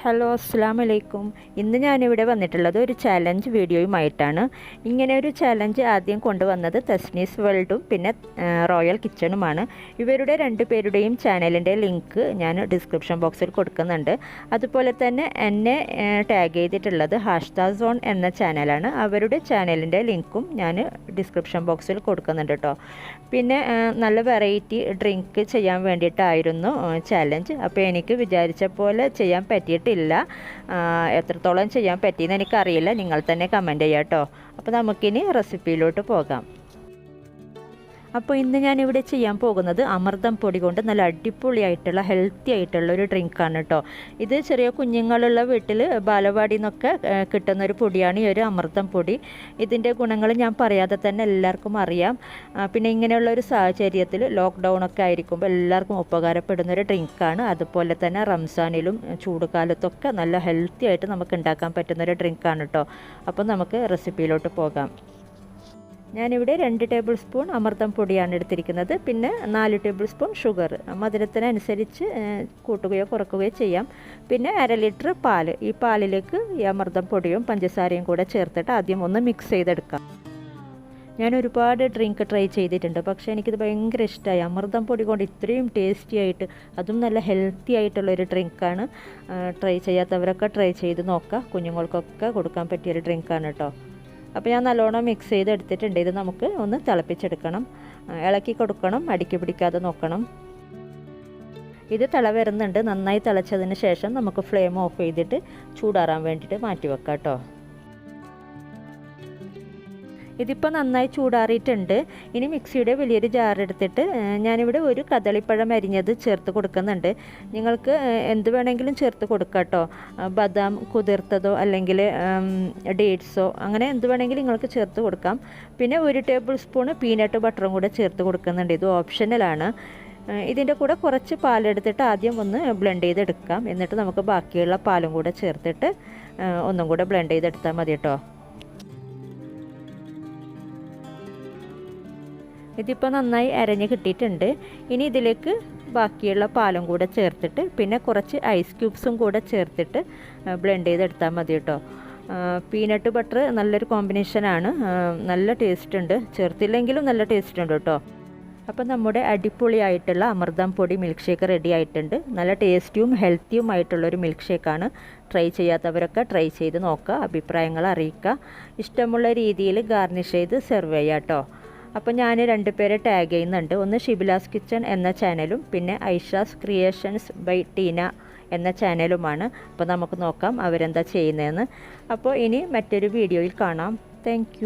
Hello അസ്സലാമു അലൈക്കും. ഇന്ന് ഞാനിവിടെ വന്നിട്ടുള്ളത് ഒരു ചാലഞ്ച് വീഡിയോയുമായിട്ടാണ്. ഇങ്ങനെ ഒരു ചാലഞ്ച് ആദ്യം കൊണ്ടുവന്നത് തസ്നീസ് വേൾഡും പിന്നെ റോയൽ കിച്ചണുമാണ്. ഇവരുടെ രണ്ടുപേരുടെയും ചാനലിൻ്റെ ലിങ്ക് ഞാൻ ഡിസ്ക്രിപ്ഷൻ ബോക്സിൽ കൊടുക്കുന്നുണ്ട്. അതുപോലെ തന്നെ എന്നെ ടാഗ് ചെയ്തിട്ടുള്ളത് ഹാഷ്ത സോൺ എന്ന ചാനലാണ്. അവരുടെ ചാനലിൻ്റെ ലിങ്കും ഞാൻ ഡിസ്ക്രിപ്ഷൻ ബോക്സിൽ കൊടുക്കുന്നുണ്ട് കേട്ടോ. പിന്നെ നല്ല വെറൈറ്റി ഡ്രിങ്ക് ചെയ്യാൻ വേണ്ടിയിട്ടായിരുന്നു ചാലഞ്ച്. അപ്പോൾ എനിക്ക് വിചാരിച്ച പോലെ ചെയ്യാൻ പറ്റിയിട്ടില്ല. എത്രത്തോളം ചെയ്യാൻ പറ്റിയെന്ന് എനിക്കറിയില്ല. നിങ്ങൾ തന്നെ കമൻറ്റ് ചെയ്യാം കേട്ടോ. അപ്പോൾ നമുക്കിനി റെസിപ്പിയിലോട്ട് പോകാം. അപ്പോൾ ഇന്ന് ഞാനിവിടെ ചെയ്യാൻ പോകുന്നത് അമൃതം പൊടി കൊണ്ട് നല്ല അടിപൊളിയായിട്ടുള്ള ഹെൽത്തി ആയിട്ടുള്ള ഒരു ഡ്രിങ്കാണ് കേട്ടോ. ഇത് ചെറിയ കുഞ്ഞുങ്ങളുള്ള വീട്ടിൽ ബാലവാടിയിൽ നിന്നൊക്കെ കിട്ടുന്നൊരു പൊടിയാണ് ഈ ഒരു അമൃതം പൊടി. ഇതിൻ്റെ ഗുണങ്ങൾ ഞാൻ പറയാതെ തന്നെ എല്ലാവർക്കും അറിയാം. പിന്നെ ഇങ്ങനെയുള്ള ഒരു സാഹചര്യത്തിൽ ലോക്ക്ഡൗണൊക്കെ ആയിരിക്കുമ്പോൾ എല്ലാവർക്കും ഉപകാരപ്പെടുന്നൊരു ഡ്രിങ്കാണ്. അതുപോലെ തന്നെ റംസാനിലും ചൂടുകാലത്തൊക്കെ നല്ല ഹെൽത്തി ആയിട്ട് നമുക്ക് ഉണ്ടാക്കാൻ പറ്റുന്നൊരു ഡ്രിങ്കാണ് കേട്ടോ. അപ്പോൾ നമുക്ക് റെസിപ്പിയിലോട്ട് പോകാം. ഞാനിവിടെ 2 ടേബിൾ സ്പൂൺ അമൃതം പൊടിയാണ് എടുത്തിരിക്കുന്നത്. പിന്നെ 4 ടേബിൾ സ്പൂൺ ഷുഗർ, മധുരത്തിനനുസരിച്ച് കൂട്ടുകയോ കുറക്കുകയോ ചെയ്യാം. പിന്നെ 1/2 ലിറ്റർ പാൽ. ഈ പാലിലേക്ക് ഈ അമൃതം പൊടിയും പഞ്ചസാരയും കൂടെ ചേർത്തിട്ട് ആദ്യം ഒന്ന് മിക്സ് ചെയ്തെടുക്കാം. ഞാൻ ഒരുപാട് ഡ്രിങ്ക് ട്രൈ ചെയ്തിട്ടുണ്ട്, പക്ഷേ എനിക്കിത് ഭയങ്കര ഇഷ്ടമായി. അമൃതം പൊടി കൊണ്ട് ഇത്രയും ടേസ്റ്റി ആയിട്ട്, അതും നല്ല ഹെൽത്തി ആയിട്ടുള്ളൊരു ഡ്രിങ്കാണ്. ട്രൈ ചെയ്യാത്തവരൊക്കെ ട്രൈ ചെയ്ത് നോക്കുക. കുഞ്ഞുങ്ങൾക്കൊക്കെ കൊടുക്കാൻ പറ്റിയൊരു ഡ്രിങ്കാണ് കേട്ടോ. അപ്പോൾ ഞാൻ നല്ലോണം മിക്സ് ചെയ്തെടുത്തിട്ടുണ്ട്. ഇത് നമുക്ക് ഒന്ന് തിളപ്പിച്ചെടുക്കണം. ഇളക്കി കൊടുക്കണം, അടിക്ക് പിടിക്കാതെ നോക്കണം. ഇത് തിള വരുന്നുണ്ട്. നന്നായി തിളച്ചതിന് ശേഷം നമുക്ക് ഫ്ലെയിം ഓഫ് ചെയ്തിട്ട് ചൂടാറാൻ വേണ്ടിയിട്ട് മാറ്റി വെക്കാം കേട്ടോ. ഇതിപ്പോൾ നന്നായി ചൂടാറിയിട്ടുണ്ട്. ഇനി മിക്സിയുടെ വലിയൊരു ജാർ എടുത്തിട്ട് ഞാനിവിടെ ഒരു കദളിപ്പഴം അരിഞ്ഞത് ചേർത്ത് കൊടുക്കുന്നുണ്ട്. നിങ്ങൾക്ക് എന്ത് വേണമെങ്കിലും ചേർത്ത് കൊടുക്കാം കേട്ടോ. ബദാം കുതിർത്തതോ അല്ലെങ്കിൽ ഡേറ്റ്സോ അങ്ങനെ എന്ത് വേണമെങ്കിലും നിങ്ങൾക്ക് ചേർത്ത് കൊടുക്കാം. പിന്നെ 1 ടേബിൾ സ്പൂൺ പീനട്ട് ബട്ടറും കൂടെ ചേർത്ത് കൊടുക്കുന്നുണ്ട്. ഇത് ഓപ്ഷണലാണ്. ഇതിൻ്റെ കൂടെ കുറച്ച് പാലെടുത്തിട്ട് ആദ്യം ഒന്ന് ബ്ലെൻഡ് ചെയ്തെടുക്കാം. എന്നിട്ട് നമുക്ക് ബാക്കിയുള്ള പാലും കൂടെ ചേർത്തിട്ട് ഒന്നും കൂടെ ബ്ലെൻഡ് ചെയ്തെടുത്താൽ മതി കേട്ടോ. ഇതിപ്പോൾ നന്നായി അരഞ്ഞ് കിട്ടിയിട്ടുണ്ട്. ഇനി ഇതിലേക്ക് ബാക്കിയുള്ള പാലും കൂടെ ചേർത്തിട്ട് പിന്നെ കുറച്ച് ഐസ് ക്യൂബ്സും കൂടെ ചേർത്തിട്ട് ബ്ലെൻഡ് ചെയ്തെടുത്താൽ മതി കേട്ടോ. പീനട്ട് ബട്ടർ നല്ലൊരു കോമ്പിനേഷനാണ്. നല്ല ടേസ്റ്റ് ഉണ്ട്. ചേർത്തില്ലെങ്കിലും നല്ല ടേസ്റ്റ് ഉണ്ട് കേട്ടോ. അപ്പോൾ നമ്മുടെ അടിപൊളിയായിട്ടുള്ള അമൃതം പൊടി മിൽക്ക് ഷേക്ക് റെഡി ആയിട്ടുണ്ട്. നല്ല ടേസ്റ്റിയും ഹെൽത്തിയും ആയിട്ടുള്ളൊരു മിൽക്ക് ഷേക്കാണ്. ട്രൈ ചെയ്യാത്തവരൊക്കെ ട്രൈ ചെയ്ത് നോക്കുക. അഭിപ്രായങ്ങൾ അറിയിക്കുക. ഇഷ്ടമുള്ള രീതിയിൽ ഗാർണിഷ് ചെയ്ത് സെർവ് ചെയ്യുക കേട്ടോ. അപ്പോൾ ഞാൻ 2 പേരെ ടാഗ് ചെയ്യുന്നുണ്ട്. ഒന്ന് ഷിബിലാസ് കിച്ചൺ എന്ന ചാനലും പിന്നെ ഐഷാസ് ക്രിയേഷൻസ് ബൈ ടീന എന്ന ചാനലുമാണ്. അപ്പോൾ നമുക്ക് നോക്കാം അവരെന്താ ചെയ്യുന്നതെന്ന്. അപ്പോൾ ഇനി മറ്റൊരു വീഡിയോയിൽ കാണാം. താങ്ക്